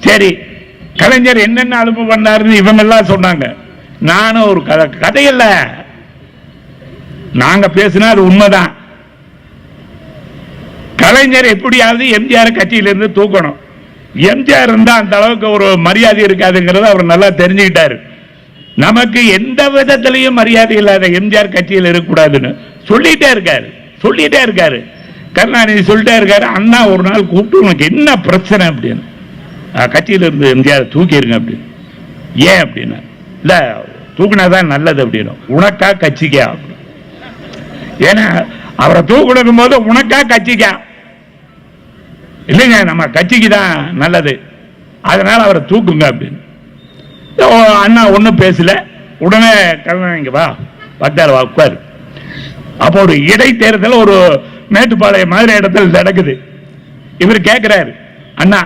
சரி, கலைஞர் என்னென்ன அனுப்பு பண்ணாருன்னு இவங்க எல்லாம் சொன்னாங்க. நானும் ஒரு கதையில்ல, நாங்க பேசினா அது உண்மைதான். கலைஞர் எப்படியாவது எம்ஜிஆர் கட்சியிலிருந்து தூக்கணும். எம்ஜிஆர் இருந்தா அந்த அளவுக்கு ஒரு மரியாதை இருக்காதுங்கிறத அவர் நல்லா தெரிஞ்சுக்கிட்டாரு. நமக்கு எந்த விதத்திலையும் மரியாதை இல்லாத எம்ஜிஆர் கட்சியில் இருக்கக்கூடாதுன்னு சொல்லிட்டே இருக்காரு. கருணாநிதி சொல்லிட்டே இருக்காரு. அண்ணா ஒரு நாள் கூப்பிட்டு உனக்கு என்ன பிரச்சனை அப்படின்னு, கட்சியில இருந்து எம்ஜிஆர் தூக்கிடுங்க அப்படின்னு. ஏன் அப்படின்னா, இல்ல தூக்கினாதான் நல்லது அப்படின்னு. உனக்கா கட்சிக்கா? ஏன்னா அவரை தூக்கணும் போது உனக்கா கட்சிக்கா? இல்லைங்க, நம்ம கட்சிக்கு தான் நல்லது, அதனால அவரை தூக்குங்க அப்படின்னு. அண்ணா ஒன்றும் பேசல. உடனே கருணாநிதி வா பத்தாரு வா உட்காரு. அப்போ ஒரு இடைத்தேர்தல் ஒரு மேட்டுப்பாளையம் மாதிரி இடத்துல நடக்குது. இவர் கேட்கிறாரு அண்ணா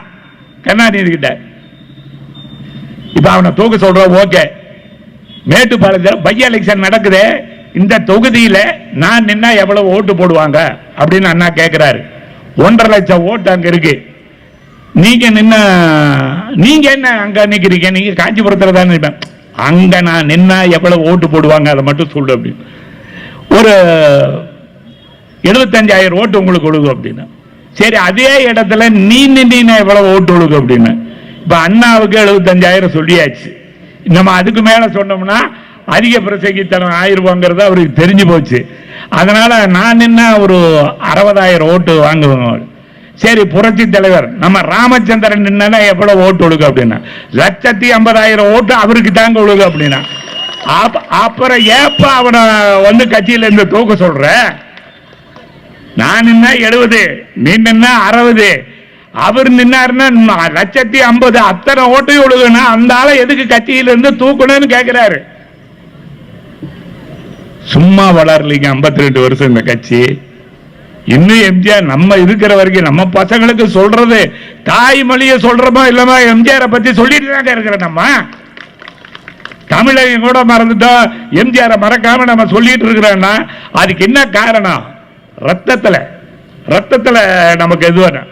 கருணாநிதி கிட்ட, இப்ப அவனை தூக்க சொல்றோம், ஓகே, மேட்டுப்பாளையத்தில் பை எலெக்ஷன் நடக்குது, இந்த தொகுதியில நான் நின்னா எவ்வளவு ஓட்டு போடுவாங்க அப்படின்னு அண்ணா கேட்கிறாரு. 1.5 லட்சம் ஓட்டு அங்க இருக்கு. நீங்க என்ன அங்க நிக்கிறீங்க? நீங்க காஞ்சிபுரத்துல தான் நிற்பேன். அங்க நான் நின்னா எவ்வளவு ஓட்டு போடுவாங்க அதை மட்டும் சொல்லு அப்படின்னு. ஒரு 75,000 ஓட்டு உங்களுக்கு கொடுக்கும் அப்படின்னு. சரி, அதே இடத்துல நீ நின்னா எவ்வளவு ஓட்டு கொடுக்கும் அப்படின்னு. இப்ப அண்ணாவுக்கு 75,000 சொல்லியாச்சு. நம்ம அதுக்கு மேல சொன்னோம்னா அதிக பிரசங்கித்தனம் ஆயிருவாங்கிறது அவருக்கு தெரிஞ்சு போச்சு. அதனால நான் நின்னா ஒரு 60,000 ஓட்டு வாங்குவாங்க. சரி, புரட்சி தலைவர் நம்ம ராமச்சந்திரன் நின்னா எவ்வளவு ஓட்டு ஒழுகு அப்படின்னா 150,000 ஓட்டு அவருக்கு தாங்க ஒழுகு அப்படின்னா. அப்புறம் ஏப்ப அவனை வந்து கட்சியில இருந்து தூக்க சொல்ற? நான் நின்னா 70, நீ நின்னா 60, அவர் நின்னாருன்னா 150,000 அத்தனை ஓட்டையும் ஒழுகுனா அந்த ஆளை எதுக்கு கட்சியில இருந்து தூக்கணும்னு கேட்கிறாரு. சும்மா வளரலீங்க 52 வருஷம் இந்த கட்சி. இன்னும் எம்ஜிஆர் நம்ம இருக்கிற வரைக்கும் நம்ம பசங்களுக்கு சொல்றது தாய்மொழியை சொல்றோமோ இல்லமா எம்ஜிஆரை பத்தி சொல்லிட்டு தாங்க இருக்கிற. நம்ம தமிழையும் கூட மறந்துட்டோம், எம்ஜிஆரை மறக்காம நம்ம சொல்லிட்டு இருக்கிறோம்னா அதுக்கு என்ன காரணம்? ரத்தத்துல நமக்கு எது வேணும்?